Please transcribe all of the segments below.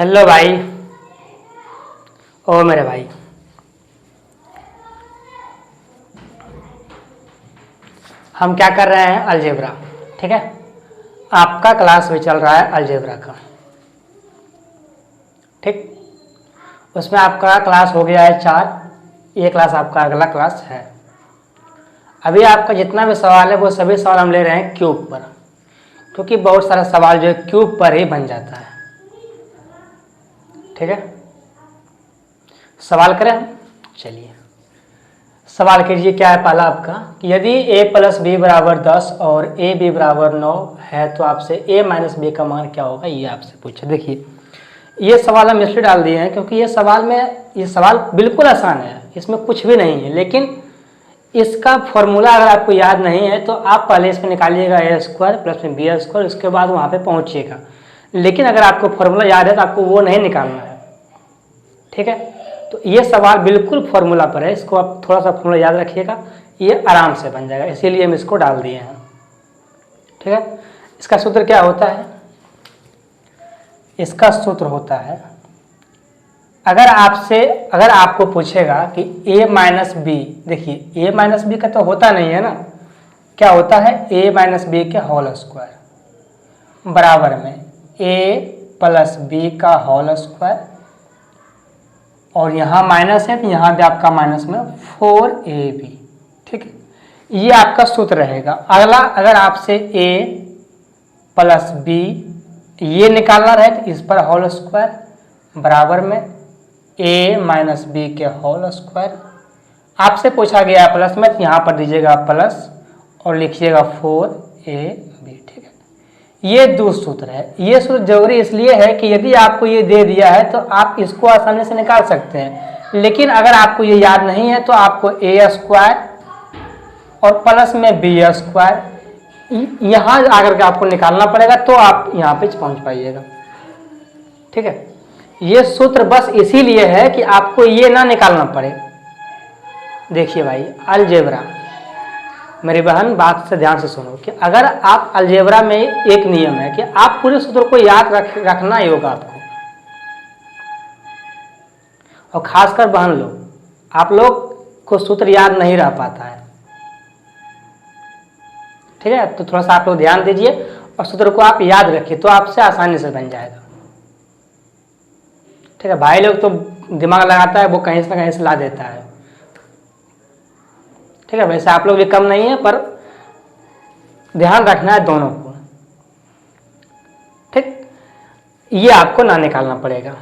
Hello भाई। ओ मेरे भाई, हम क्या कर रहे हैं? अलजेब्रा। ठीक है, आपका क्लास भी चल रहा है अलजेब्रा का। ठीक, उसमें आपका क्लास हो गया है 4। ये क्लास आपका अगला क्लास है। अभी आपका जितना भी सवाल है वो सभी सवाल हम ले रहे हैं क्यूब पर, क्योंकि बहुत सारा सवाल जो है क्यूब पर ही बन जाता है। ठीक है, सवाल करें हम। चलिए सवाल कीजिए। क्या है पहला आपका कि यदि a प्लस बी बराबर 10 और a b बराबर 9 है तो आपसे a माइनस बी का मान क्या होगा, ये आपसे पूछे। देखिए ये सवाल हम इसलिए डाल दिए हैं क्योंकि ये सवाल बिल्कुल आसान है, इसमें कुछ भी नहीं है। लेकिन इसका फॉर्मूला अगर आपको याद नहीं है तो आप पहले इसमें निकालिएगा a स्क्वायर प्लस में बी स्क्वायर, उसके बाद वहाँ पे पहुँचिएगा। लेकिन अगर आपको फॉर्मूला याद है तो आपको वो नहीं निकालना है। ठीक है, तो ये सवाल बिल्कुल फॉर्मूला पर है, इसको आप थोड़ा सा फॉर्मूला याद रखिएगा, ये आराम से बन जाएगा, इसीलिए हम इसको डाल दिए हैं। ठीक है, इसका सूत्र क्या होता है? इसका सूत्र होता है, अगर आपको पूछेगा कि a माइनस बी, देखिए a माइनस बी का तो होता नहीं है ना, क्या होता है? a माइनस बी के होल स्क्वायर बराबर में a प्लस बी का होल स्क्वायर, और यहाँ माइनस है तो यहाँ भी आपका माइनस में 4ab। ठीक है, ये आपका सूत्र रहेगा। अगला, अगर आपसे a प्लस बी ये निकालना रहे तो इस पर होल स्क्वायर बराबर में a माइनस बी के होल स्क्वायर। आपसे पूछा गया प्लस में तो यहाँ पर दीजिएगा प्लस और लिखिएगा 4ab। ठीक है, ये दो सूत्र है। ये सूत्र जरूरी इसलिए है कि यदि आपको ये दे दिया है तो आप इसको आसानी से निकाल सकते हैं। लेकिन अगर आपको ये याद नहीं है तो आपको a स्क्वायर और प्लस में b स्क्वायर यहाँ आकर के आपको निकालना पड़ेगा, तो आप यहाँ पे पहुँच पाइएगा। ठीक है, ये सूत्र बस इसीलिए है कि आपको ये ना निकालना पड़े। देखिए भाई, अलजेब्रा, मेरी बहन बात से ध्यान से सुनो कि अगर आप अलजेब्रा में एक नियम है कि आप पूरे सूत्र को याद रखना ही होगा आपको। और खासकर बहन लोग, आप लोग को सूत्र याद नहीं रह पाता है। ठीक है, तो थोड़ा सा आप लोग ध्यान दीजिए और सूत्र को आप याद रखिए, तो आपसे आसानी से बन जाएगा। ठीक है, भाई लोग तो दिमाग लगाता है, वो कहीं से कहीं से ला देता है। ठीक है, वैसे आप लोग भी कम नहीं है, पर ध्यान रखना है दोनों को। ठीक, ये आपको ना निकालना पड़ेगा।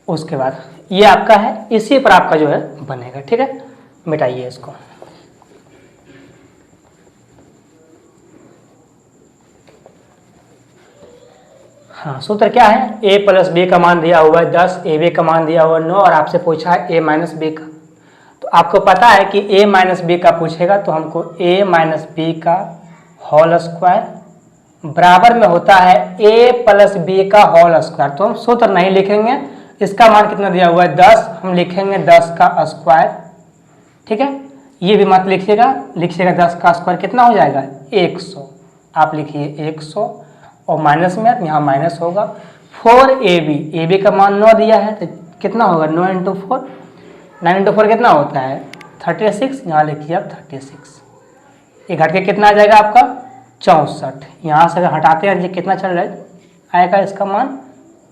उसके बाद ये आपका है, इसी पर आपका जो है बनेगा। ठीक है, मिटाइए इसको। हाँ, सूत्र क्या है? a प्लस बी का मान दिया हुआ है 10, ए बी का मान दिया हुआ है 9, और आपसे पूछा है a माइनस बी का। तो आपको पता है कि a माइनस बी का पूछेगा तो हमको a माइनस बी का होल स्क्वायर बराबर में होता है a प्लस बी का होल स्क्वायर। तो हम सूत्र नहीं लिखेंगे, इसका मान कितना दिया हुआ है 10, हम लिखेंगे 10 का स्क्वायर। ठीक है, ये भी मत लिखिएगा, 10 का स्क्वायर कितना हो जाएगा? 100। आप लिखिए 100 और माइनस में यहाँ माइनस होगा 4ab। ab का मान 9 दिया है तो कितना होगा? 9 इंटू 4, 9 इंटू 4 कितना होता है? 36। यहाँ लिखिए आप 36। ये घट के कितना आ जाएगा आपका? 64। यहाँ से अगर हटाते हैं कितना चल रहा है आएगा इसका मान?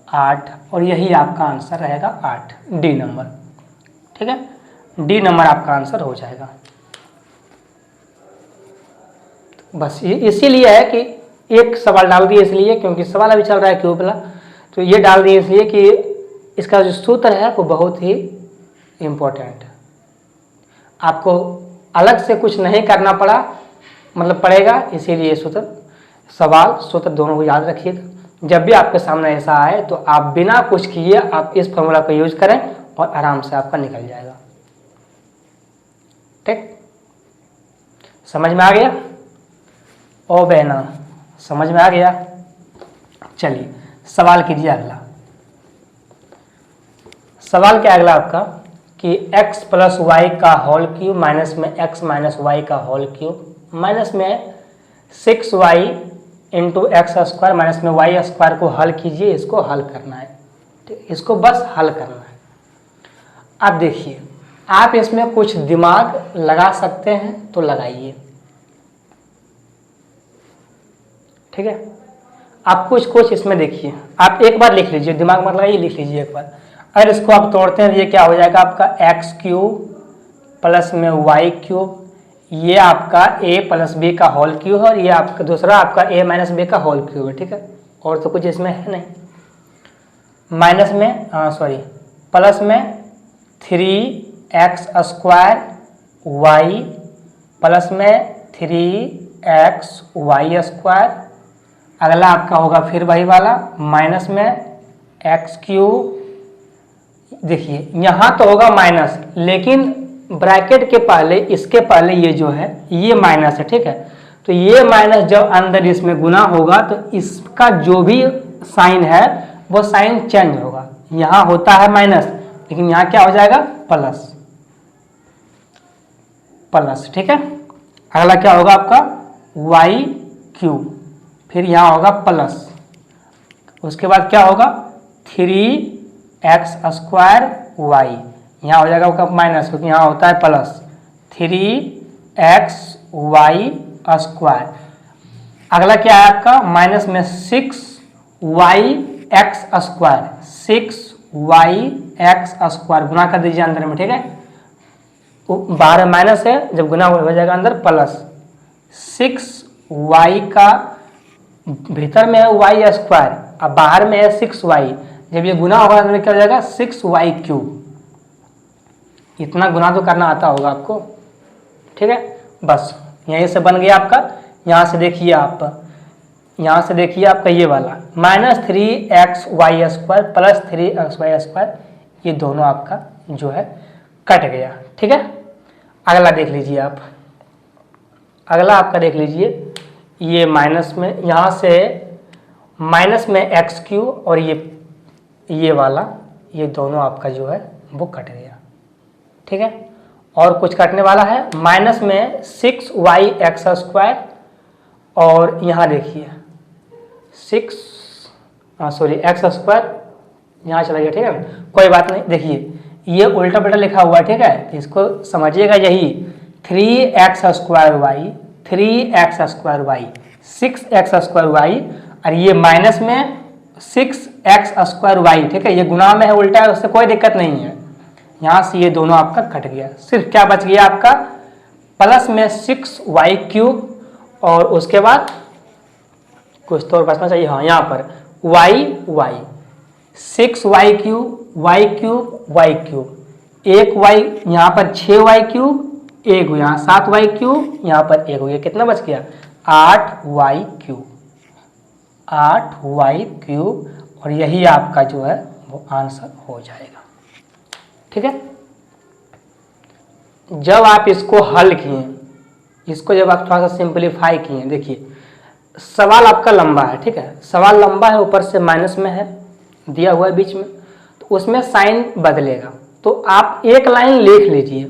8। और यही आपका आंसर रहेगा 8, डी नंबर। ठीक है, डी नंबर आपका आंसर हो जाएगा। बस इसीलिए है कि एक सवाल डाल दिए, इसलिए क्योंकि सवाल अभी चल रहा है क्यूब वाला, तो ये डाल दिए इसलिए कि इसका जो सूत्र है वो बहुत ही इम्पोर्टेंट है। आपको अलग से कुछ नहीं करना पड़ेगा, इसीलिए सूत्र दोनों को याद रखिएगा। जब भी आपके सामने ऐसा आए तो आप बिना कुछ किए आप इस फॉर्मूला को यूज करें और आराम से आपका निकल जाएगा। ठीक, समझ में आ गया? ओ बहना, समझ में आ गया? चलिए सवाल कीजिए अगला। सवाल क्या अगला आपका कि x प्लस वाई का होल क्यूब माइनस में x माइनस वाई का होल क्यूब माइनस में 6y into x square minus में वाई स्क्वायर को हल कीजिए, इसको हल करना है, ठीक, इसको बस हल करना है। अब देखिए आप इसमें कुछ दिमाग लगा सकते हैं तो लगाइए, ठीक है। आप कुछ इसमें देखिए, आप एक बार लिख लीजिए, दिमाग मत लगाइए, लिख लीजिए एक बार। अगर इसको आप तोड़ते हैं ये क्या हो जाएगा आपका एक्स क्यूब प्लस में वाई क्यूब, ये आपका ए प्लस बी का होल क्यूब है और ये आपका दूसरा आपका ए माइनस बी का होल क्यूब है, ठीक है। और तो कुछ इसमें है नहीं। माइनस में प्लस में 3x स्क्वायर वाई प्लस में 3xy स्क्वायर, अगला आपका होगा फिर वही वाला माइनस में एक्स क्यूब। देखिए यहाँ तो होगा माइनस, लेकिन ब्रैकेट के पहले, इसके पहले ये जो है ये माइनस है, ठीक है। तो ये माइनस जब अंदर इसमें गुना होगा तो इसका जो भी साइन है वो साइन चेंज होगा। यहाँ होता है माइनस, लेकिन यहाँ क्या हो जाएगा प्लस, ठीक है। अगला क्या होगा आपका वाई क्यूब, फिर यहाँ होगा प्लस, उसके बाद क्या होगा 3x स्क्वायर वाई, यहाँ हो जाएगा आपका माइनस, क्योंकि यहाँ होता है प्लस 3xy स्क्वायर। अगला क्या है आपका माइनस में 6yx स्क्वायर, 6yx स्क्वायर गुना कर दीजिए अंदर में, ठीक है। बाहर माइनस है, जब गुना हो जाएगा अंदर प्लस 6y का भीतर में है y स्क्वायर, अब बाहर में है 6y, जब ये गुना होगा अंदर क्या हो जाएगा 6y क्यूब। इतना गुना तो करना आता होगा आपको, ठीक है। बस यहीं से बन गया आपका। यहाँ से देखिए आपका ये वाला minus 3xy square plus 3xy square, ये दोनों आपका जो है कट गया, ठीक है। अगला देख लीजिए आप, अगला आपका देख लीजिए, ये माइनस में, यहाँ से माइनस में एक्स क्यूब और ये वाला, ये दोनों आपका जो है वो कट गया, ठीक है। और कुछ कटने वाला है, माइनस में 6yx स्क्वायर और यहाँ देखिए एक्स स्क्वायर यहाँ चला गया, ठीक है। कोई बात नहीं, देखिए ये उल्टा पुल्टा लिखा हुआ है, ठीक है, इसको समझिएगा। यही 3x square y, 3x square y, 6x square y, और ये माइनस में 6x स्क्वायर वाई, ठीक है। ये गुना में है, उल्टा है, उससे कोई दिक्कत नहीं है। यहाँ से ये दोनों आपका कट गया, सिर्फ क्या बच गया आपका प्लस में 6y क्यूब, और उसके बाद कुछ तो और बचना चाहिए, हाँ यहाँ पर y 6y cube, y cube, y cube, एक y यहाँ पर 6y क्यूब, एक यहाँ 7y क्यूब, यहाँ पर एक हो गया, कितना बच गया 8y क्यूब, 8y क्यूब, और यही आपका जो है वो आंसर हो जाएगा, ठीक है। जब आप इसको हल किए, इसको जब आप थोड़ा सा सिंपलीफाई किए, देखिए सवाल आपका लंबा है, ठीक है, सवाल लंबा है, ऊपर से माइनस में है दिया हुआ है बीच में, तो उसमें साइन बदलेगा। तो आप एक लाइन लिख लीजिए,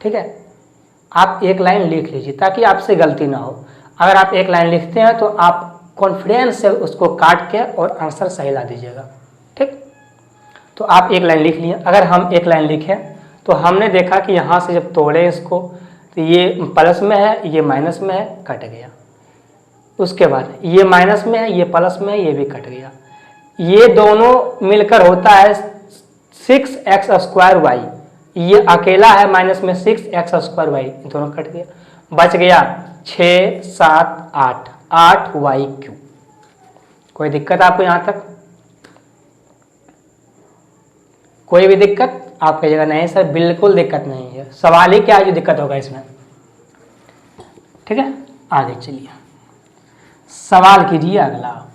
ठीक है, आप एक लाइन लिख लीजिए ताकि आपसे गलती ना हो। अगर आप एक लाइन लिखते हैं तो आप कॉन्फिडेंस से उसको काट के और आंसर सही ला दीजिएगा, ठीक। तो आप एक लाइन लिख लिए। अगर हम एक लाइन लिखें तो हमने देखा कि यहाँ से जब तोड़े इसको तो ये प्लस में है, ये माइनस में है, कट गया। उसके बाद ये माइनस में है, ये प्लस में है, ये भी कट गया। ये दोनों मिलकर होता है 6x स्क्वायर वाई, ये अकेला है माइनस में 6x स्क्वायर वाई, दोनों कट गया। बच गया 6 7 8, 8y क्यूब। कोई दिक्कत आपको यहाँ तक? कोई भी दिक्कत आपकी जगह नहीं सर, बिल्कुल दिक्कत नहीं है। सवाल ही क्या है जो दिक्कत होगा इसमें, ठीक है। आगे चलिए, सवाल कीजिए अगला आप।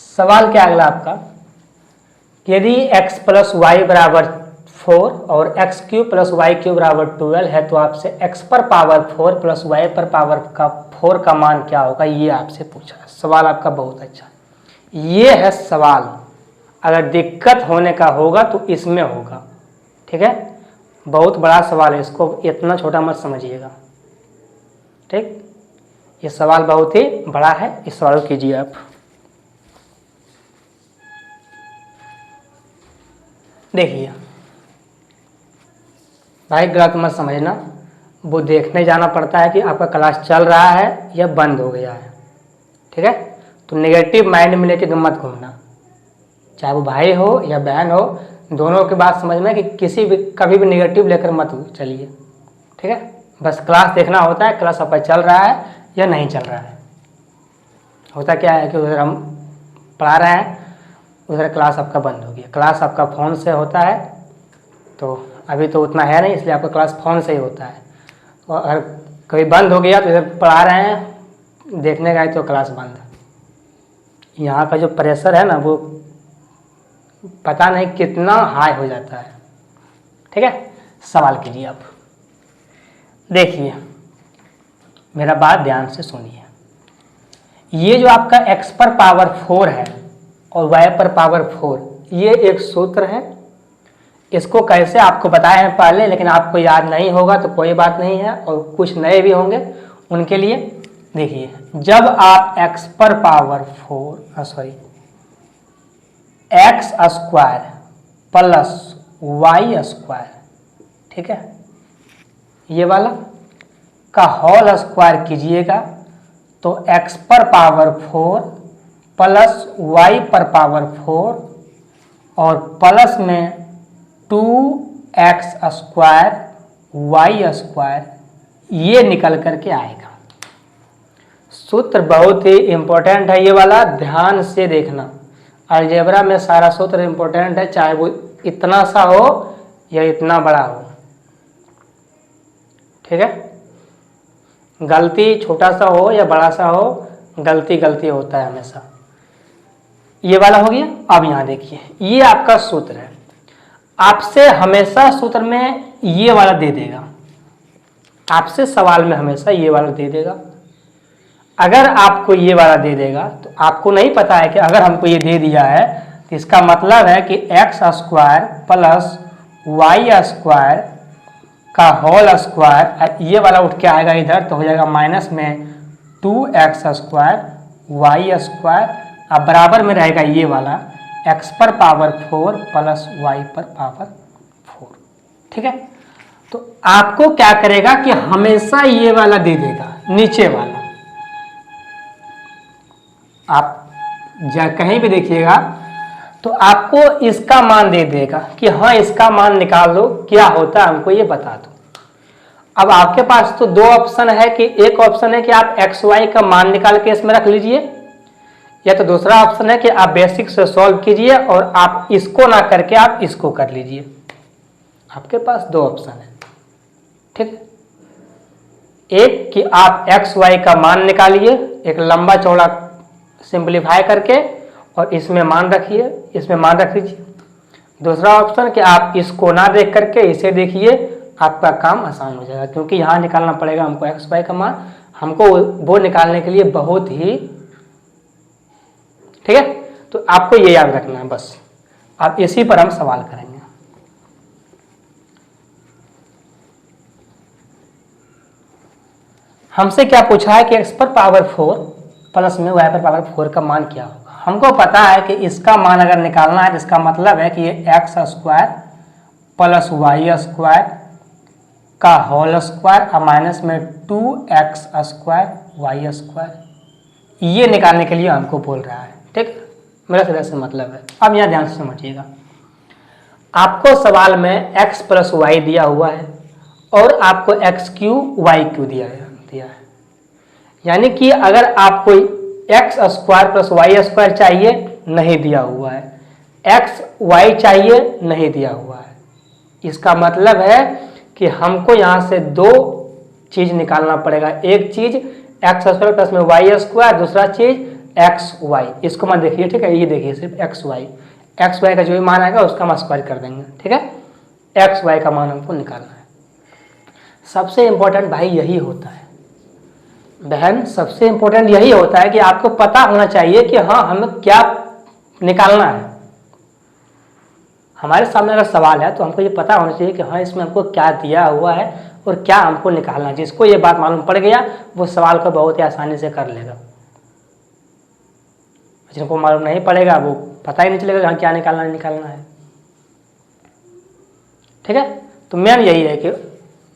सवाल क्या अगला आपका, यदि x प्लस वाई बराबर 4 और x cube plus y cube बराबर 12 है तो आपसे x पर पावर 4 प्लस वाई पर पावर का 4 का मान क्या होगा, ये आपसे पूछा है। सवाल आपका बहुत अच्छा, ये है सवाल। अगर दिक्कत होने का होगा तो इसमें होगा, ठीक है। बहुत बड़ा सवाल है, इसको इतना छोटा मत समझिएगा, ठीक, ये सवाल बहुत ही बड़ा है, इस सवाल को कीजिए आप। देखिए भाई गलत मत समझना, वो देखने जाना पड़ता है कि आपका क्लास चल रहा है या बंद हो गया है, ठीक है। तो नेगेटिव माइंड में लेके मत घूमना, चाहे वो भाई हो या बहन हो, दोनों की बात समझना कि किसी भी कभी भी नेगेटिव लेकर मत चलिए, ठीक है। बस क्लास देखना होता है, क्लास आपका चल रहा है या नहीं चल रहा है। होता क्या है कि उधर हम पढ़ा रहे हैं, उधर क्लास आपका बंद हो गया। क्लास आपका फ़ोन से होता है, तो अभी तो उतना है नहीं, इसलिए आपका क्लास फ़ोन से ही होता है। और अगर कभी बंद हो गया तो इधर पढ़ा रहे हैं, देखने गए तो क्लास बंद। यहाँ का जो प्रेशर है ना, वो पता नहीं कितना हाई हो जाता है, ठीक है। सवाल कीजिए आप। देखिए मेरा बात ध्यान से सुनिए, ये जो आपका x पर पावर 4 है और y पर पावर 4, ये एक सूत्र है। इसको कैसे आपको बताया है पहले, लेकिन आपको याद नहीं होगा तो कोई बात नहीं है, और कुछ नए भी होंगे उनके लिए। देखिए जब आप x पर power 4 x square plus y square, ठीक है, ये वाला का होल स्क्वायर कीजिएगा तो x पर पावर 4 प्लस y पर पावर 4 और प्लस में 2x स्क्वायर y स्क्वायर, ये निकल करके आएगा। सूत्र बहुत ही इम्पोर्टेंट है ये वाला, ध्यान से देखना। अलजेब्रा में सारा सूत्र इम्पोर्टेंट है, चाहे वो इतना सा हो या इतना बड़ा हो, ठीक है। गलती छोटा सा हो या बड़ा सा हो, गलती गलती होता है हमेशा। ये वाला हो गया। अब यहाँ देखिए, ये आपका सूत्र है, आपसे हमेशा सूत्र में ये वाला दे देगा, आपसे सवाल में हमेशा ये वाला दे देगा। अगर आपको ये वाला दे देगा तो आपको नहीं पता है कि अगर हमको ये दे दिया है तो इसका मतलब है कि x square plus y square का होल स्क्वायर, ये वाला उठ के आएगा इधर तो हो जाएगा माइनस में 2x स्क्वायर y स्क्वायर, अब बराबर में रहेगा ये वाला x पर पावर 4 प्लस y पर पावर 4, ठीक है। तो आपको क्या करेगा कि हमेशा ये वाला दे देगा, नीचे वाला। आप कहीं भी देखिएगा तो आपको इसका मान दे देगा कि हाँ इसका मान निकाल लो, क्या होता है हमको ये बता दो। अब आपके पास तो दो ऑप्शन है कि एक ऑप्शन है कि आप एक्स वाई का मान निकाल के इसमें रख लीजिए, या तो दूसरा ऑप्शन है कि आप बेसिक से सॉल्व कीजिए और आप इसको ना करके आप इसको कर लीजिए। आपके पास दो ऑप्शन है, ठीक है। एक कि आप एक्स वाई का मान निकालिए एक लंबा चौड़ा सिंपलीफाई करके और इसमें मान रखिए, इसमें मान रख लीजिए। दूसरा ऑप्शन कि आप इसको ना देख करके इसे देखिए, आपका काम आसान हो जाएगा, क्योंकि यहाँ निकालना पड़ेगा हमको एक्स वाई का मान, हमको वो निकालने के लिए बहुत ही, ठीक है। तो आपको ये याद रखना है बस। अब इसी पर हम सवाल करेंगे। हमसे क्या पूछा है कि x पर पावर 4 प्लस में y पर पावर 4 का मान क्या होगा। हमको पता है कि इसका मान अगर निकालना है तो इसका मतलब है कि ये x square plus y square का होल स्क्वायर और माइनस में 2x स्क्वायर वाई स्क्वायर, ये निकालने के लिए हमको बोल रहा है, ठीक। मेरा सीधा से मतलब है। अब यहाँ ध्यान से समझिएगा, आपको सवाल में x प्लस वाई दिया हुआ है और आपको एक्स क्यू वाई क्यू दिया है। यानी कि अगर आपको x square plus y square चाहिए, नहीं दिया हुआ है, एक्स वाई चाहिए, नहीं दिया हुआ है, इसका मतलब है कि हमको यहाँ से दो चीज निकालना पड़ेगा। एक चीज एक्स स्क्वायर प्लस में वाई स्क्वायर, दूसरा चीज एक्स वाई। इसको मत देखिए, ठीक है, ये देखिए सिर्फ एक्स वाई का जो भी मान आएगा उसका हम स्क्वायर कर देंगे, ठीक है। एक्स वाई का मान हमको निकालना है। सबसे इंपॉर्टेंट भाई यही होता है बहन, सबसे इंपॉर्टेंट यही होता है कि आपको पता होना चाहिए कि हाँ हमें क्या निकालना है। हमारे सामने अगर सवाल है तो हमको ये पता होना चाहिए कि हाँ इसमें हमको क्या दिया हुआ है और क्या हमको निकालना है। जिसको ये बात मालूम पड़ गया वो सवाल को बहुत ही आसानी से कर लेगा। जिनको मालूम नहीं पड़ेगा वो पता ही नहीं चलेगा यहाँ क्या निकालना है। ठीक है, तो मेन यही है कि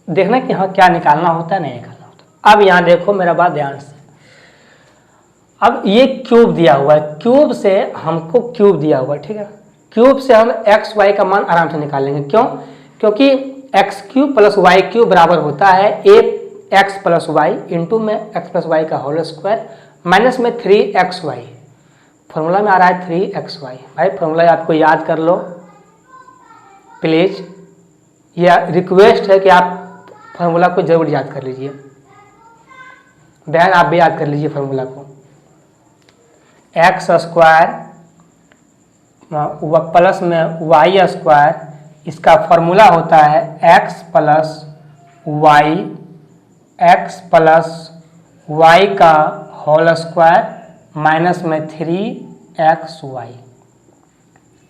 देखना कि हाँ क्या निकालना होता है नहीं निकालना होता। अब यहाँ देखो मेरा बात ध्यान से, अब ये क्यूब दिया हुआ है, क्यूब से हमको क्यूब दिया हुआ है, ठीक है, क्यूब से हम एक्स वाई का मान आराम से निकाल लेंगे। क्यों? क्योंकि x cube plus y cube बराबर होता है a x plus y into में एक्स प्लस वाई का होल स्क्वायर माइनस में 3xy। फॉर्मूला में आ रहा है 3xy। भाई फॉर्मूला आपको याद कर लो प्लीज, या रिक्वेस्ट है कि आप फॉर्मूला को जरूर याद कर लीजिए। बहन आप भी याद कर लीजिए फॉर्मूला को। एक्स स्क्वायर प्लस में वाई स्क्वायर, इसका फॉर्मूला होता है एक्स प्लस वाई का होल स्क्वायर माइनस में 3xy।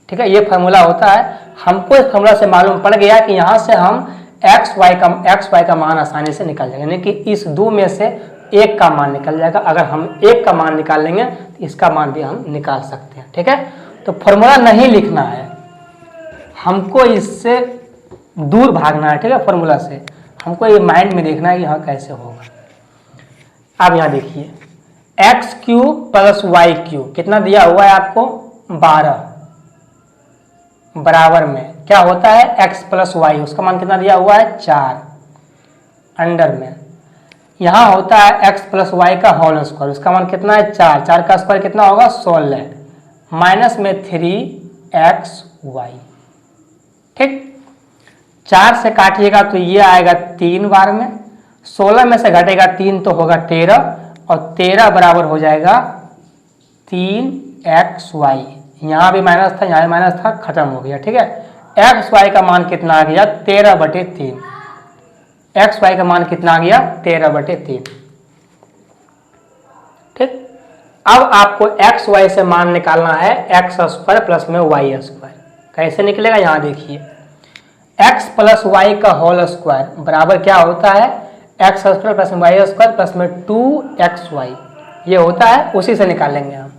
ठीक है, ये फार्मूला होता है। हमको इस फार्मूला से मालूम पड़ गया कि यहाँ से हम एक्स वाई का मान आसानी से निकल जाएगा, यानी कि इस दो में से एक का मान निकल जाएगा। अगर हम एक का मान निकाल लेंगे तो इसका मान भी हम निकाल सकते हैं। ठीक है, तो फॉर्मूला नहीं लिखना है, हमको इससे दूर भागना है। ठीक है, फॉर्मूला से हमको ये माइंड में देखना है कि यहाँ कैसे होगा। अब यहाँ देखिए x cube plus y cube कितना दिया हुआ है आपको 12 बराबर में क्या होता है x प्लस वाई, उसका मान कितना दिया हुआ है 4 अंडर में यहाँ होता है x प्लस वाई का होल स्क्वायर, उसका मान कितना है 4, 4 का स्क्वायर कितना होगा 16 माइनस में 3xy। ठीक, 4 से काटिएगा तो ये आएगा 3 बार में, 16 में से घटेगा 3 तो होगा 13 और 13 बराबर हो जाएगा 3xy। यहाँ भी माइनस था, यहाँ भी माइनस था, खत्म हो गया। ठीक है, एक्स वाई का मान कितना आ गया 13/3। एक्स वाई का मान कितना आ गया 13/3। ठीक, अब आपको एक्स वाई से मान निकालना है एक्स स्क्वायर प्लस में वाई स्क्वायर। कैसे निकलेगा यहाँ देखिए, एक्स प्लस वाई का होल स्क्वायर बराबर क्या होता है एक्स स्क्वायर प्लस में वाई स्क्वायर प्लस में 2xy, ये होता है, उसी से निकालेंगे हम।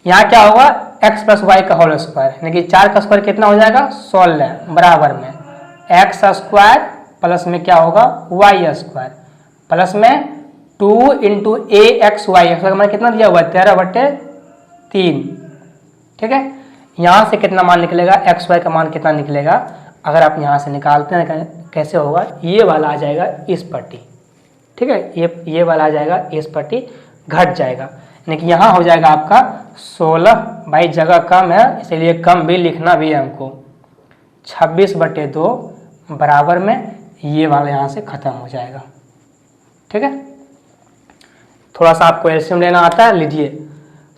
यहाँ क्या होगा x प्लस वाई का होल स्क्वायर, यानी कि 4 का स्क्वायर कितना हो जाएगा 16 बराबर में एक्स स्क्वायर प्लस में क्या होगा वाई स्क्वायर प्लस में 2 इंटू ए एक्स वाई, एक्स वाई कितना दिया हुआ है 13/3। ठीक है, यहाँ से कितना मान निकलेगा एक्स वाई का मान कितना निकलेगा, अगर आप यहाँ से निकालते हैं कैसे होगा, ये वाला आ जाएगा इस पट्टी। ठीक है, ये वाला आ जाएगा इस पट्टी, घट जाएगा, यानी कि यहाँ हो जाएगा आपका 16, भाई जगह कम है इसलिए कम भी लिखना भी है हमको, 26/2 बराबर में ये वाला यहाँ से खत्म हो जाएगा। ठीक है, थोड़ा सा आपको एलसीएम लेना आता है, लीजिए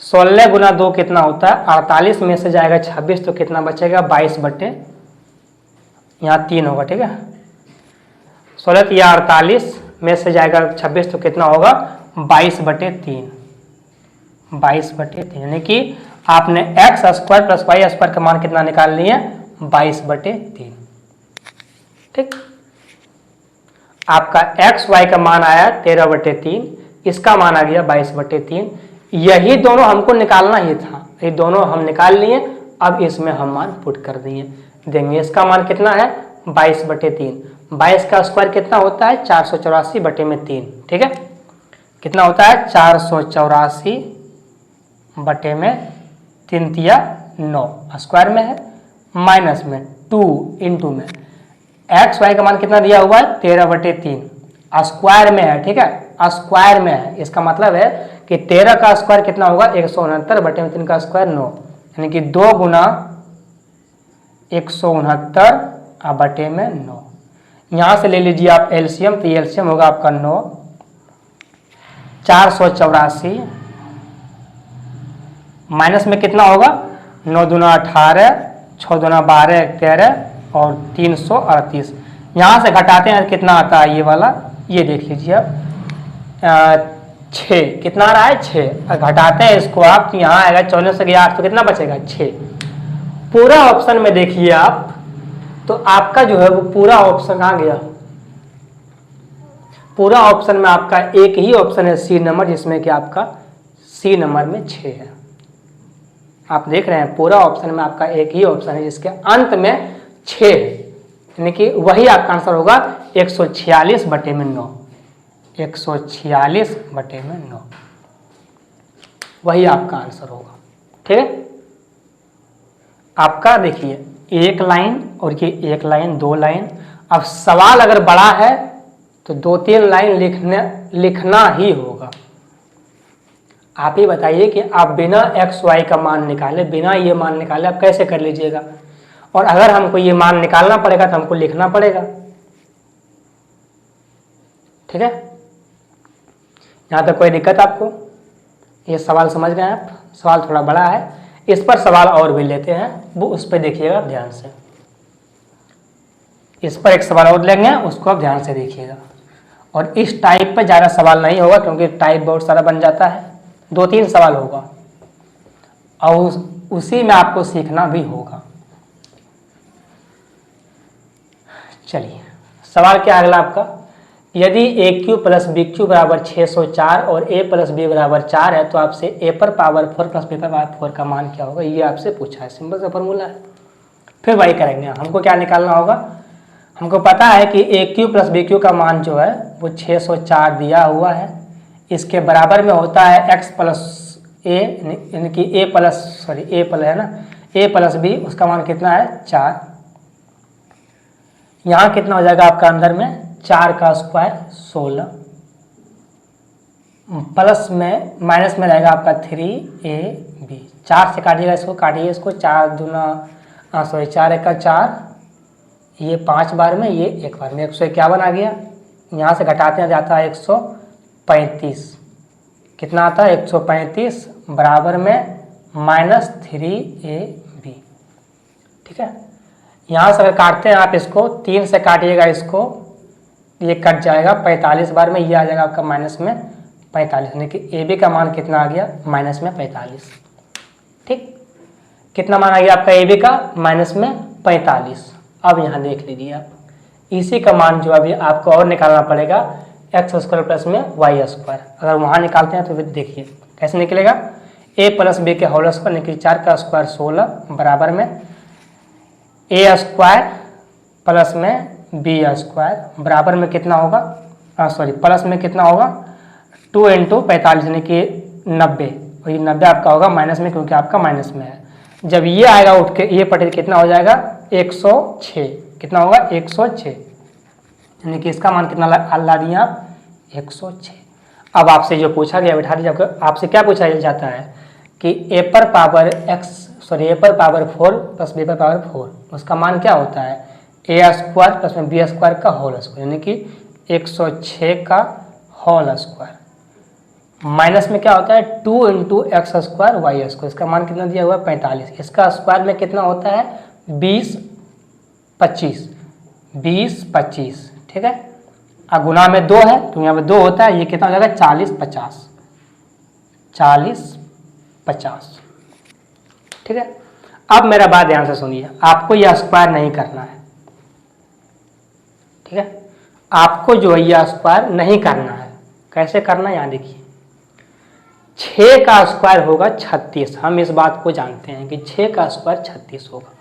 16 गुना 2 कितना होता है 48 में से जाएगा 26 तो कितना बचेगा 22/, यहाँ 3 होगा। ठीक है, 16 तो यह 48 में से जाएगा 26 तो कितना होगा 22/3, 22/3, यानी कि आपने x square plus y square का मान कितना निकाल लिया 22/3। ठीक, आपका एक्स वाई का मान आया 13/3, इसका मान आ गया 22/3। यही दोनों हमको निकालना ही था, ये दोनों हम निकाल लिए। अब इसमें हम मान पुट कर देंगे। इसका मान कितना है 22/3, 22 का स्क्वायर कितना होता है 484/3। ठीक है, कितना होता है 484/3 स्क्वायर में है माइनस में 2 इंटू में एक्स वाई का मान कितना दिया हुआ है 13/3 स्क्वायर में है। ठीक है, स्क्वायर में है, इसका मतलब है कि 13 का स्क्वायर कितना होगा 169/3 का स्क्वायर 9, यानी कि 2 गुना 169/9। यहाँ से ले लीजिए आप एलसीएम, तो एलसीएम होगा आपका 9, 484 माइनस में कितना होगा 9 दूना 18, 6 दूना 12, 13 और 338। यहाँ से घटाते हैं कितना आता है ये वाला, ये देख लीजिए आप 6 कितना आ रहा है 6, घटाते हैं इसको आप तो यहाँ आएगा 14 से गया 8 तो कितना बचेगा 6। पूरा ऑप्शन में देखिए आप, तो आपका जो है वो पूरा ऑप्शन आ गया, पूरा ऑप्शन में आपका एक ही ऑप्शन है सी नंबर, जिसमें कि आपका सी नंबर में 6 है। आप देख रहे हैं पूरा ऑप्शन में आपका एक ही ऑप्शन है जिसके अंत में 6 है, यानी कि वही आपका आंसर होगा 146/9। 146/9 वही आपका आंसर होगा। ठीक है, आपका देखिए एक लाइन और ये एक लाइन, 2 लाइन। अब सवाल अगर बड़ा है तो 2-3 लाइन लिखना ही होगा। आप ही बताइए कि आप बिना एक्स वाई का मान निकाले, बिना ये मान निकाले आप कैसे कर लीजिएगा। और अगर हमको ये मान निकालना पड़ेगा तो हमको लिखना पड़ेगा। ठीक है, यहाँ तक कोई दिक्कत आपको? ये सवाल समझ गए आप? सवाल थोड़ा बड़ा है, इस पर सवाल और भी लेते हैं, वो उस पर देखिएगा ध्यान से। इस पर एक सवाल और लेंगे, उसको आप ध्यान से देखिएगा। और इस टाइप पर ज़्यादा सवाल नहीं होगा क्योंकि टाइप बहुत सारा बन जाता है, 2-3 सवाल होगा और उसी में आपको सीखना भी होगा। चलिए, सवाल क्या है अगला आपका? यदि AQ + BQ = 604 और A + B = 4 है तो आपसे A पर पावर 4 + B पर पावर 4 का मान क्या होगा? ये आपसे पूछा है, सिंपल सा फॉर्मूला है। फिर वही करेंगे, हमको क्या निकालना होगा? हमको पता है कि AQ + BQ का मान जो है वो 604 दिया हुआ है, इसके बराबर में होता है x + A, यानी कि A + B, उसका मान कितना है? 4। यहाँ कितना हो जाएगा आपका अंदर में? 4 का स्क्वायर 16, प्लस में माइनस में रहेगा आपका 3AB। 4 से काटिएगा इसको, काटिए इसको, 4 दूना 4 1 का 4, ये 5 बार में, ये 1 बार में, 151 आ गया। यहाँ से घटाते हैं जाता है 135, कितना आता है? 135 बराबर में -3AB। ठीक है, यहाँ से अगर काटते हैं आप इसको, 3 से काटिएगा इसको, ये कट जाएगा 45 बार में, ये आ जाएगा आपका -45, यानी कि AB का मान कितना आ गया? -45। ठीक, कितना मान आ गया आपका AB का? -45। अब यहाँ देख लीजिए आप, इसी का मान जो अभी आपको और निकालना पड़ेगा, x² + y²। अगर वहाँ निकालते हैं तो फिर देखिए कैसे निकलेगा। A + B के होल स्क्वायर, यानी कि 4 का स्क्वायर 16 बराबर में A² प्लस में B² बराबर में कितना होगा? प्लस में कितना होगा? 2 × 45 यानी कि 90, और ये 90 आपका होगा माइनस में, क्योंकि आपका माइनस में है। जब ये आएगा उठ के, ये पटे कितना हो जाएगा? 106। कितना होगा? 106, यानी कि इसका मान कितना ला दिए आप? 106। अब आपसे जो पूछा गया, बैठा दीजिए, आपसे क्या पूछा जाता है कि A पर पावर 4 + B पर पावर 4, उसका मान क्या होता है? A² प्लस में B² का होल स्क्वायर, यानी कि 106 का होल स्क्वायर, माइनस में क्या होता है? 2 × x² y²। इसका मान कितना दिया हुआ है? 45। इसका स्क्वायर में कितना होता है? 20 25। ठीक है, अब गुना में 2 है तो यहाँ पे 2 होता है, ये कितना हो जाएगा? 40 50। ठीक है, अब मेरा बात ध्यान से सुनिए, आपको यह स्क्वायर नहीं करना है। ठीक है, आपको जो है यह स्क्वायर नहीं करना है। कैसे करना है यहाँ देखिए, 6 का स्क्वायर होगा 36। हम इस बात को जानते हैं कि 6 का स्क्वायर 36 होगा,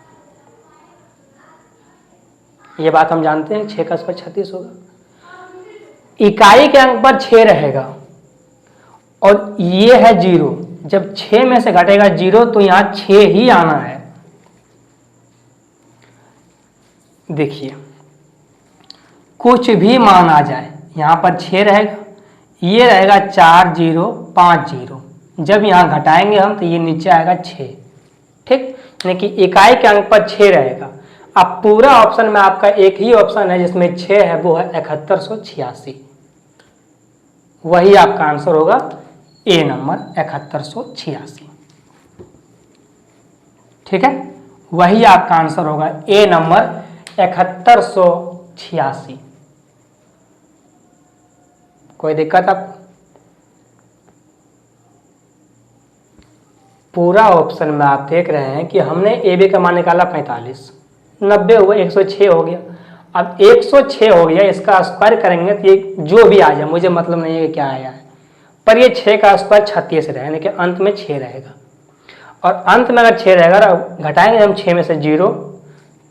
ये बात हम जानते हैं, 6 का स्क्वायर 36 होगा। इकाई के अंक पर 6 रहेगा और ये है 0, जब 6 में से घटेगा 0 तो यहाँ 6 ही आना है। देखिए, कुछ भी मान आ जाए, यहाँ पर 6 रहेगा, ये रहेगा 4 0 5 0, जब यहाँ घटाएंगे हम तो ये नीचे आएगा 6। ठीक, यानी कि इकाई के अंक पर 6 रहेगा। अब पूरा ऑप्शन में आपका एक ही ऑप्शन है जिसमें 6 है, वो है 7186। वही आपका आंसर होगा A नंबर 7186। ठीक है, वही आपका आंसर होगा A नंबर 7186। कोई दिक्कत? आप पूरा ऑप्शन में आप देख रहे हैं कि हमने AB का मान निकाला 45, 90 हुआ, 106 हो गया। अब 106 हो गया, इसका स्क्वायर करेंगे तो ये जो भी आ जाए, मुझे मतलब नहीं है कि क्या आया है, पर ये 6 का स्क्वायर 36 रहेगा, यानी कि अंत में 6 रहेगा। और अंत में अगर 6 रहेगा, घटाएंगे हम 6 में से 0,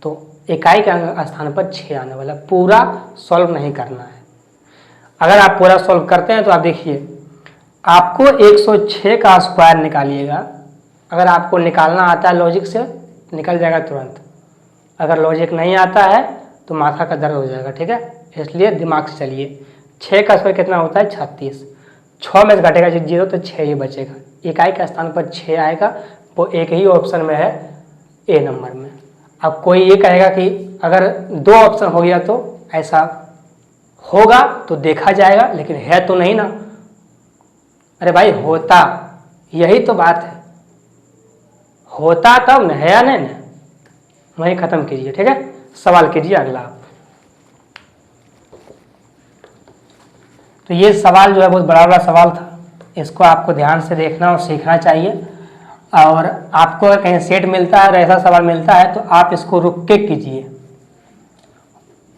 तो इकाई के स्थान पर 6 आने वाला। पूरा सॉल्व नहीं करना है। अगर आप पूरा सॉल्व करते हैं तो आप देखिए, आपको 106 का स्क्वायर निकालिएगा। अगर आपको निकालना आता है लॉजिक से, निकल जाएगा तुरंत। अगर लॉजिक नहीं आता है तो माथा का दर्द हो जाएगा, ठीक है। इसलिए दिमाग से चलिए। 6 का स्क्वायर कितना होता है? 36। 6 में से घटेगा 0 तो 6 ही बचेगा। इकाई के स्थान पर 6 आएगा, वो एक ही ऑप्शन में है, ए नंबर में। अब कोई ये कहेगा कि अगर 2 ऑप्शन हो गया तो ऐसा होगा तो देखा जाएगा, लेकिन है तो नहीं ना। अरे भाई होता, यही तो बात है, होता तब न, है या नहीं ना। वही खत्म कीजिए, ठीक है। सवाल कीजिए अगला आप। तो ये सवाल जो है बहुत बड़ा सवाल था, इसको आपको ध्यान से देखना और सीखना चाहिए। और आपको अगर कहीं सेट मिलता है और ऐसा सवाल मिलता है तो आप इसको रुक के कीजिए।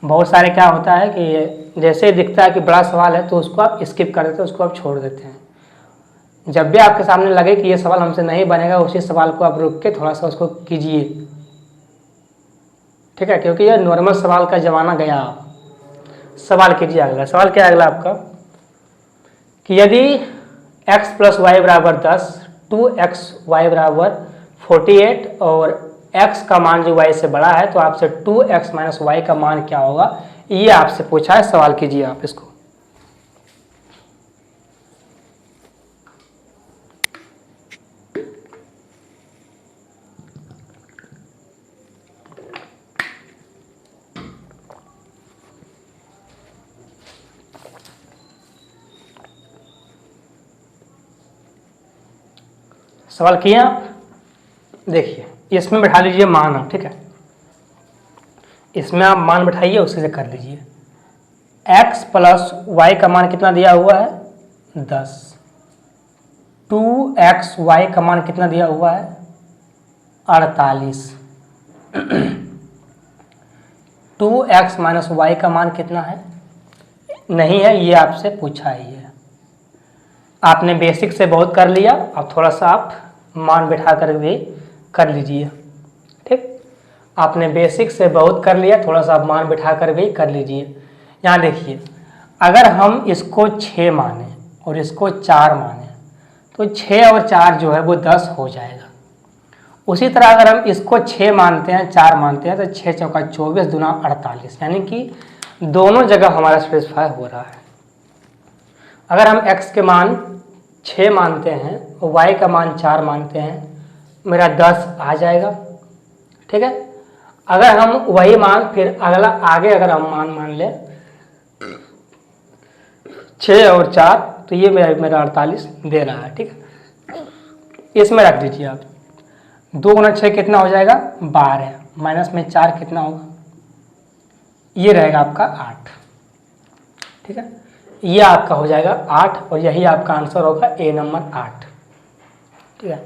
बहुत सारे क्या होता है कि जैसे ही दिखता है कि बड़ा सवाल है तो उसको आप स्किप कर देते हैं, उसको आप छोड़ देते हैं। जब भी आपके सामने लगे कि ये सवाल हमसे नहीं बनेगा, उसी सवाल को आप रुक के थोड़ा सा उसको कीजिए, ठीक है, क्योंकि ये नॉर्मल सवाल का जमाना गया। सवाल कीजिए अगला। सवाल क्या है अगला आपका कि यदि x + y = 10, 2xy = 48 और x का मान जो y से बड़ा है तो आपसे 2x - y का मान क्या होगा, ये आपसे पूछा है। सवाल कीजिए आप इसको। सवाल किए आप? देखिए, इसमें बैठा लीजिए मान आप, ठीक है। इसमें आप मान बैठाइए, उसी से कर लीजिए। x + y का मान कितना दिया हुआ है? 10। 2xy का मान कितना दिया हुआ है? 48। 2x - y का मान कितना है? नहीं है, ये आपसे पूछा ही है। आपने बेसिक से बहुत कर लिया, अब थोड़ा सा आप मान बैठा कर भी कर लीजिए, ठीक। आपने बेसिक से बहुत कर लिया, थोड़ा सा आप मान बैठा कर भी कर लीजिए। यहाँ देखिए, अगर हम इसको 6 माने और इसको 4 माने तो 6 और 4 जो है वो 10 हो जाएगा। उसी तरह अगर हम इसको 6 मानते हैं, 4 मानते हैं तो 6 × 4 = 24, दूना 48, यानी कि दोनों जगह हमारा स्पेसिफाई हो रहा है। अगर हम x के मान 6 मानते हैं और y का मान 4 मानते हैं, मेरा 10 आ जाएगा, ठीक है। अगर हम वही मान फिर अगला आगे अगर हम मान ले 6 और 4, तो ये मेरा 48 दे रहा है, ठीक है। इसमें रख दीजिए आप। 2 × 6 कितना हो जाएगा? 12, माइनस में 4 कितना होगा? ये रहेगा आपका 8, ठीक है। ये आपका हो जाएगा 8 और यही आपका आंसर होगा ए नंबर 8, ठीक है।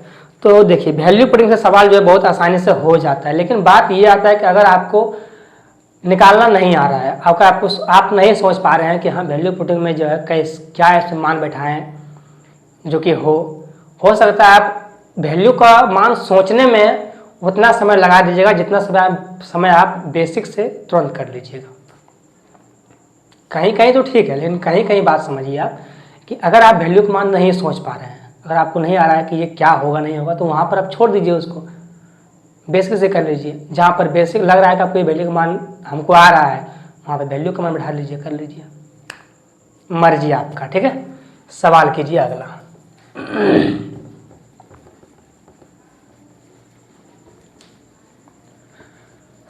तो देखिए, वैल्यू पुटिंग से सवाल जो है बहुत आसानी से हो जाता है, लेकिन बात ये आता है कि अगर आपको निकालना नहीं आ रहा है, आप नहीं सोच पा रहे हैं कि हाँ वैल्यू पुटिंग में जो है क्या ऐसे मान बैठाएं जो कि हो सकता है आप वैल्यू का मान सोचने में उतना समय लगा दीजिएगा जितना समय आप बेसिक से तुरंत कर लीजिएगा। कहीं कहीं तो ठीक है, लेकिन कहीं कहीं बात समझिए आप कि अगर आप वैल्यू का मान नहीं सोच पा रहे हैं, अगर आपको नहीं आ रहा है कि ये क्या होगा नहीं होगा, तो वहाँ पर आप छोड़ दीजिए, उसको बेसिक से कर लीजिए। जहाँ पर बेसिक लग रहा है कि आपको ये वैल्यू का मान हमको आ रहा है, वहाँ पर वैल्यू का मान बैठा लीजिए, कर लीजिए, मर्जी आपका, ठीक है। सवाल कीजिए अगला।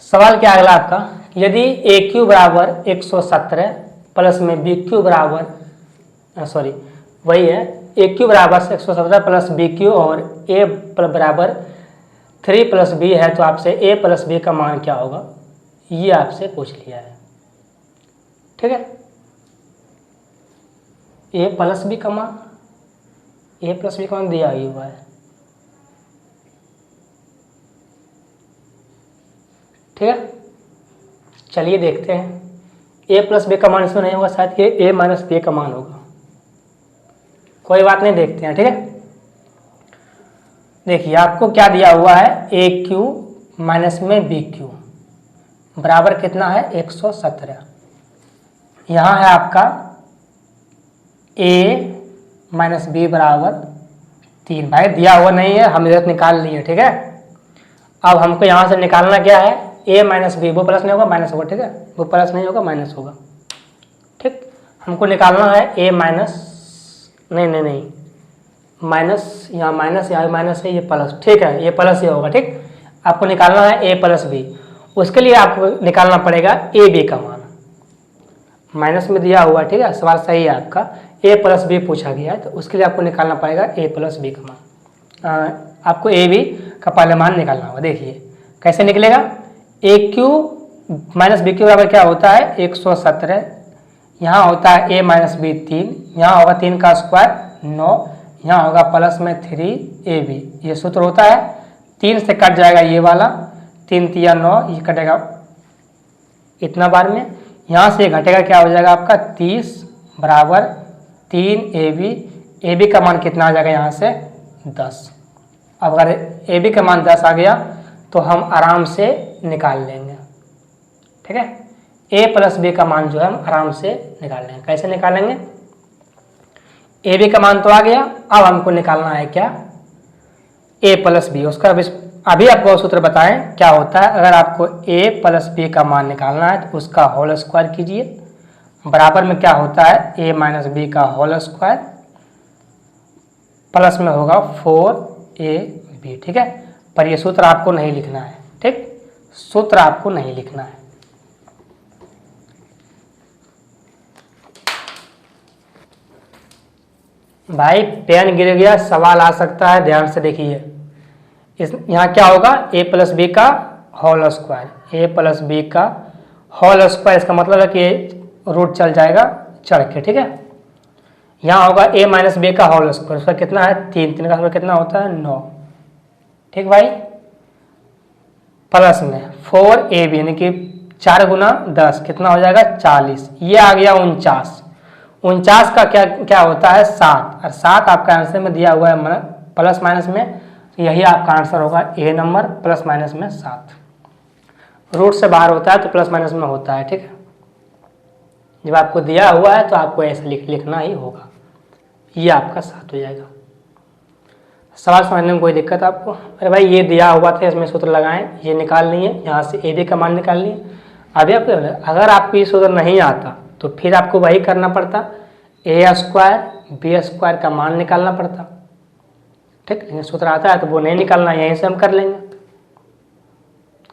सवाल क्या अगला आपका, यदि AQ = 117 प्लस में BQ बराबर वही है, AQ = 117 प्लस BQ और A बराबर 3 + B है, तो आपसे A + B का मान क्या होगा, ये आपसे पूछ लिया है, ठीक है। A + B का मान दिया ही हुआ है, ठीक है। चलिए देखते हैं। ए प्लस बी का मान इसमें नहीं होगा, शायद ये ए माइनस बी का मान होगा। कोई बात नहीं, देखते हैं, ठीक है। देखिए आपको क्या दिया हुआ है, ए क्यू माइनस में बी क्यू बराबर कितना है 117। यहाँ है आपका ए माइनस बी बराबर 3। भाई दिया हुआ नहीं है, हम इधर निकाल लिए, ठीक है। अब हमको यहाँ से निकालना क्या है, ए माइनस बी, वो प्लस नहीं होगा माइनस होगा, ठीक है। वो प्लस नहीं होगा माइनस होगा, ठीक। हमको निकालना है ए माइनस, नहीं माइनस, यहाँ माइनस है, ये प्लस, ठीक है, ये प्लस ही होगा, ठीक। आपको निकालना है ए प्लस बी। उसके लिए आपको निकालना पड़ेगा ए बी का मान। माइनस में दिया हुआ है, ठीक है, सवाल सही है आपका। ए प्लस बी पूछा गया है, तो उसके लिए आपको निकालना पड़ेगा ए प्लस बी का मान। आपको ए बी का पहले मान निकालना होगा। देखिए कैसे निकलेगा, ए क्यू माइनस बी क्यू बराबर क्या होता है 117। यहाँ होता है ए माइनस बी 3, यहाँ होगा 3 का स्क्वायर 9, यहाँ होगा प्लस में 3 ए बी। ये सूत्र होता है, 3 से कट जाएगा ये वाला, 3 तिया 9, ये कटेगा इतना बार में। यहाँ से घटेगा, क्या हो जाएगा आपका 30 बराबर 3 ए बी का मान कितना आ जाएगा यहाँ से 10। अब अगर ए बी का मान 10 आ गया तो हम आराम से निकाल लेंगे, ठीक है। ए प्लस बी का मान जो है हम आराम से निकाल लेंगे। कैसे निकालेंगे, ए बी का मान तो आ गया, अब हमको निकालना है क्या, ए प्लस बी। उसका अभी आपको सूत्र बताएं क्या होता है। अगर आपको ए प्लस बी का मान निकालना है तो उसका होल स्क्वायर कीजिए, बराबर में क्या होता है ए माइनस बी का होल स्क्वायर, प्लस में होगा 4ab, ठीक है। पर ये सूत्र आपको नहीं लिखना है, ठीक, सूत्र आपको नहीं लिखना है। भाई पेन गिर गया, सवाल आ सकता है, ध्यान से देखिए। इस यहाँ क्या होगा, ए प्लस बी का होल स्क्वायर, ए प्लस बी का होल स्क्वायर, इसका मतलब है कि रूट चल जाएगा चढ़ के, ठीक है। यहाँ होगा ए माइनस बी का होल स्क्वायर, उसका कितना है 3, 3 का स्क्वायर कितना होता है 9, ठीक भाई। प्लस में 4ab यानी कि 4 गुना 10 कितना हो जाएगा 40, ये आ गया 49 का क्या होता है 7, और 7 आपका आंसर में दिया हुआ है प्लस माइनस में, यही आपका आंसर होगा ए नंबर, प्लस माइनस में 7। रूट से बाहर होता है तो प्लस माइनस में होता है, ठीक है। जब आपको दिया हुआ है तो आपको ऐसे लिखना ही होगा, ये आपका 7 हो जाएगा। सवाल समझने में कोई दिक्कत आपको, अरे भाई ये दिया हुआ था इसमें सूत्र लगाएं, ये निकाल लिए, यहाँ से ए बी का मान निकाल लिए। अभी आपको अगर आपको ये सूत्र नहीं आता तो फिर आपको वही करना पड़ता, ए स्क्वायर बी स्क्वायर का मान निकालना पड़ता, ठीक। लेकिन सूत्र आता है तो वो नहीं निकालना, यहीं से हम कर लेंगे।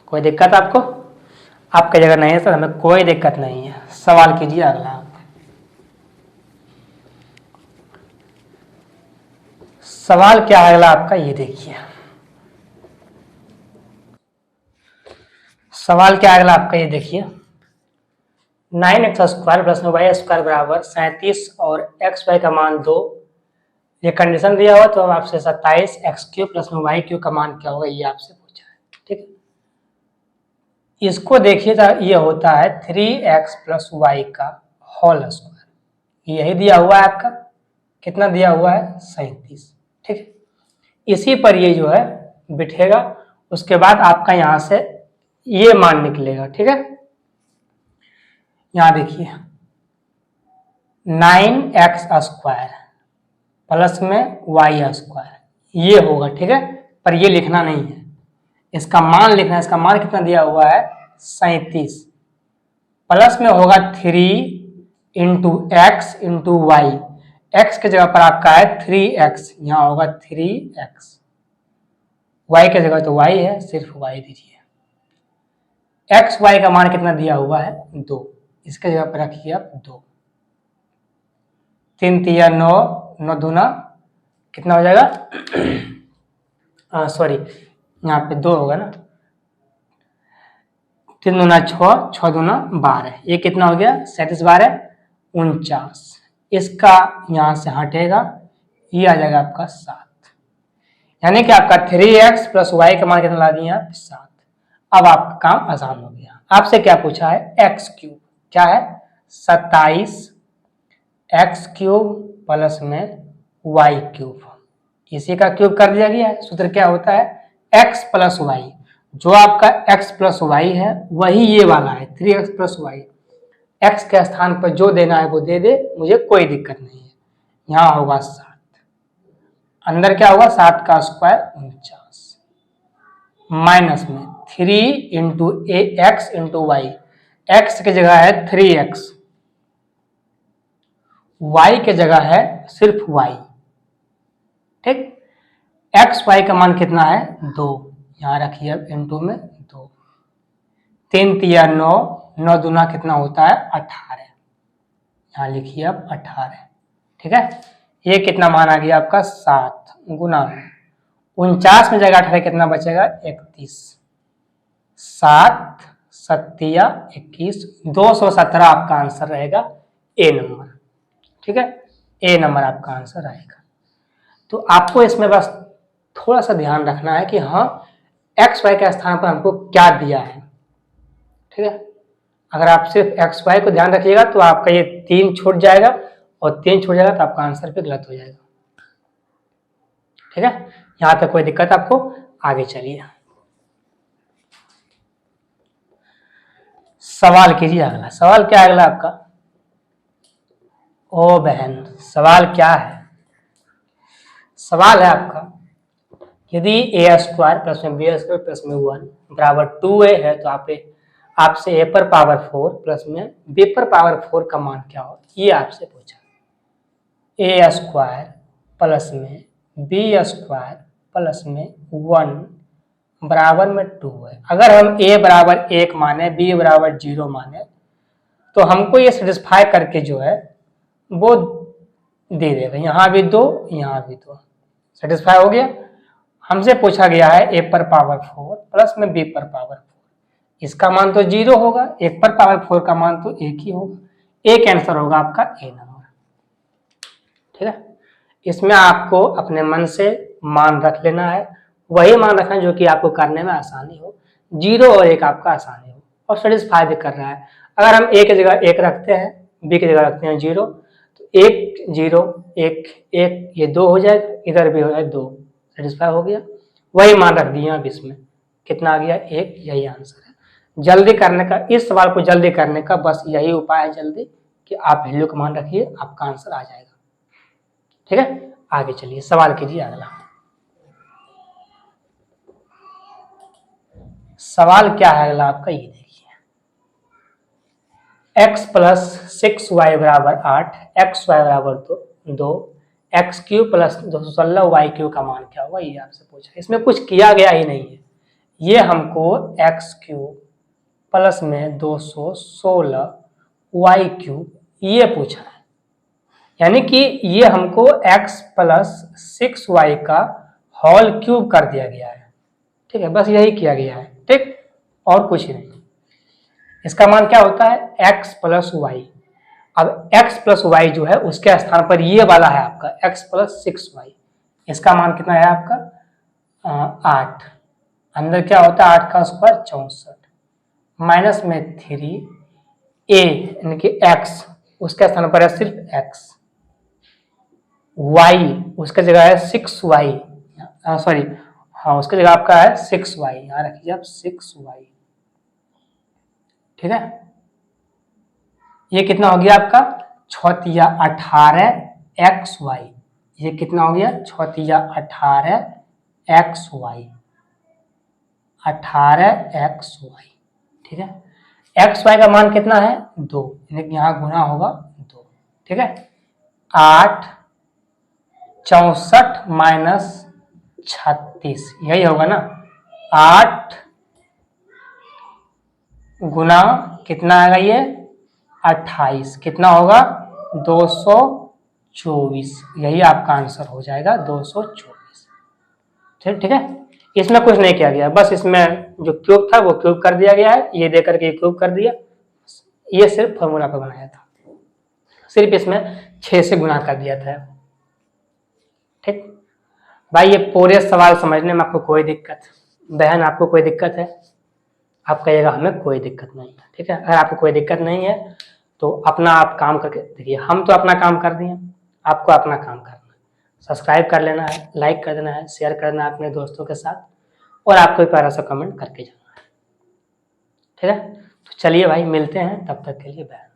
कोई दिक्कत आपको, आपकी जगह नहीं है सर, हमें कोई दिक्कत नहीं है। सवाल कीजिए अगला। सवाल क्या है अगला आपका, ये देखिए सवाल क्या है अगला आपका, ये देखिए 9x square plus y square बराबर 37 और एक्स वाई का मान 2। ये कंडीशन दिया हुआ तो अब आपसे 27x³ प्लस वाई क्यू का मान क्या होगा ये आपसे पूछा है, ठीक है। इसको देखिए तो ये होता है 3x प्लस वाई का होल स्क्वायर, यही दिया हुआ है आपका, कितना दिया हुआ है 37, ठीक है। इसी पर ये जो है बिठेगा, उसके बाद आपका यहाँ से ये मान निकलेगा, ठीक है। यहाँ देखिए 9x स्क्वायर प्लस में वाई स्क्वायर ये होगा, ठीक है। पर ये लिखना नहीं है, इसका मान लिखना है। इसका मान कितना दिया हुआ है 37, प्लस में होगा 3 into x into y, x की जगह पर आपका है 3x, यहाँ होगा 3x, y की जगह तो y है, सिर्फ y दीजिए। एक्स वाई का मान कितना दिया हुआ है 2, इसके जगह पर रखिए आप 2, 3 तिया 9, 9 दूना कितना हो जाएगा सॉरी यहाँ पे 2 होगा ना, 3 दूना 6, 6 दूना 12, ये कितना हो गया 37 12 49। इसका यहाँ से हटेगा, ये आ जाएगा आपका 7, यानी कि आपका 3x प्लस वाई का मान कितना ला दिए आप 7। अब आपका काम आसान हो गया। आपसे क्या पूछा है, एक्स क्यूब, क्या है 27 एक्स क्यूब प्लस में वाई क्यूब, इसी का क्यूब कर दिया गया है। सूत्र क्या होता है, एक्स प्लस वाई, जो आपका एक्स प्लस वाई है वही ये वाला है 3x प्लस वाई। एक्स के स्थान पर जो देना है वो दे दे, मुझे कोई दिक्कत नहीं है। यहाँ होगा 7, अंदर क्या होगा 7 का स्क्वायर 49, माइनस में 3 into x into y, x की जगह है 3x, वाई के जगह है सिर्फ वाई, ठीक। एक्स वाई का मान कितना है 2, यहाँ रखिए अब इंटू में 2, 3 तिया 9, 9 दूना कितना होता है 18, यहाँ लिखिए अब 18, ठीक है। ये कितना मान आ गया आपका 7 गुना 49 में जगह 18 कितना बचेगा 31, 7 सत्तिया 21, 217 आपका आंसर रहेगा ए नंबर, ठीक है। ए नंबर आपका आंसर आएगा। तो आपको इसमें बस थोड़ा सा ध्यान रखना है कि हाँ एक्स वाई के स्थान पर हमको क्या दिया है, ठीक है। अगर आप सिर्फ एक्स वाई को ध्यान रखिएगा तो आपका ये 3 छूट जाएगा, और 3 छूट जाएगा तो आपका आंसर भी गलत हो जाएगा, ठीक है। यहां तक कोई दिक्कत आपको, आगे चलिए सवाल कीजिए। अगला सवाल क्या है, अगला आपका, ओ बहन सवाल क्या है, सवाल है आपका, यदि ए स्क्वायर प्लस में बी स्क्वायर प्लस में 1 बराबर 2a है तो आपसे ए पर पावर 4 प्लस में बी पर पावर 4 का मान क्या हो, ये आपसे पूछा। ए स्क्वायर प्लस में बी स्क्वायर प्लस में 1 बराबर में 2 है। अगर हम a बराबर 1 माने, b बराबर 0 माने, तो हमको ये सेटिस्फाई करके जो है वो दे देगा, यहाँ भी 2 यहाँ भी 2, सेटिस्फाई हो गया। हमसे पूछा गया है a पर पावर 4 प्लस में b पर पावर 4, इसका मान तो 0 होगा, 1 पर पावर 4 का मान तो 1 ही होगा, एक आंसर होगा आपका ए नंबर, ठीक है। इसमें आपको अपने मन से मान रख लेना है, वही मान रखना जो कि आपको करने में आसानी हो, 0 और 1 आपका आसानी हो, और सेटिस्फाई भी कर रहा है। अगर हम a की जगह 1 रखते हैं, b की जगह रखते हैं 0, तो 1 0 1 1 ये 2 हो जाएगा, इधर भी हो जाए 2, सेटिस्फाई हो गया। वही मान रख दिया अब इसमें कितना आ गया 1, यही आंसर है। जल्दी करने का, इस सवाल को जल्दी करने का बस यही उपाय है जल्दी, कि आप वैल्यू का मान रखिए, आपका आंसर आ जाएगा, ठीक है। आगे चलिए सवाल कीजिए अगला। सवाल क्या है अगला आपका, ये देखिए, x प्लस 6y बराबर 8, एक्स वाई बराबर 2, x cube plus 216 y cube का मान क्या होगा, ये आपसे पूछा। इसमें कुछ किया गया ही नहीं है, ये हमको एक्स क्यूब प्लस में 216 वाई क्यूब ये पूछा है, यानी कि ये हमको x प्लस 6y का होल क्यूब कर दिया गया है, ठीक है। बस यही किया गया है, ठीक, और कुछ नहीं। इसका मान क्या होता है x प्लस वाई। अब x प्लस वाई जो है उसके स्थान पर ये वाला है आपका x प्लस 6y, इसका मान कितना है आपका 8, अंदर क्या होता है 8 का स्क्वायर 64, माइनस में 3 a यानी कि x, उसके स्थान पर है सिर्फ x, y उसके जगह है 6y, सॉरी हाँ उसके जगह आपका है 6y, यहाँ रखिए आप 6y, ठीक है। ये कितना हो गया आपका 6 18xy, ये कितना हो गया 18xy, 18xy, ठीक है। xy का मान कितना है 2, यानी कि यहाँ गुना होगा 2, ठीक है। 8 64 माइनस 36 यही होगा ना, 8 गुना कितना आएगा ये 28, कितना होगा 224, यही आपका आंसर हो जाएगा 224, ठीक है। इसमें कुछ नहीं किया गया, बस इसमें जो क्यूब था वो क्यूब कर दिया गया है, ये देकर के क्यूब कर दिया, ये सिर्फ फॉर्मूला पर बनाया था, सिर्फ इसमें 6 से गुना कर दिया था, ठीक भाई। ये पूरे सवाल समझने में आपको कोई दिक्कत, बहन आपको कोई दिक्कत है, आप कहिएगा हमें कोई दिक्कत नहीं है, ठीक है। अगर आपको कोई दिक्कत नहीं है तो अपना आप काम करके देखिए, हम तो अपना काम कर दिए, आपको अपना काम करना है। सब्सक्राइब कर लेना है, लाइक कर देना है, शेयर कर देना है अपने दोस्तों के साथ, और आपको प्यारा सा कमेंट करके जाना है, ठीक है। तो चलिए भाई, मिलते हैं, तब तक के लिए बाय।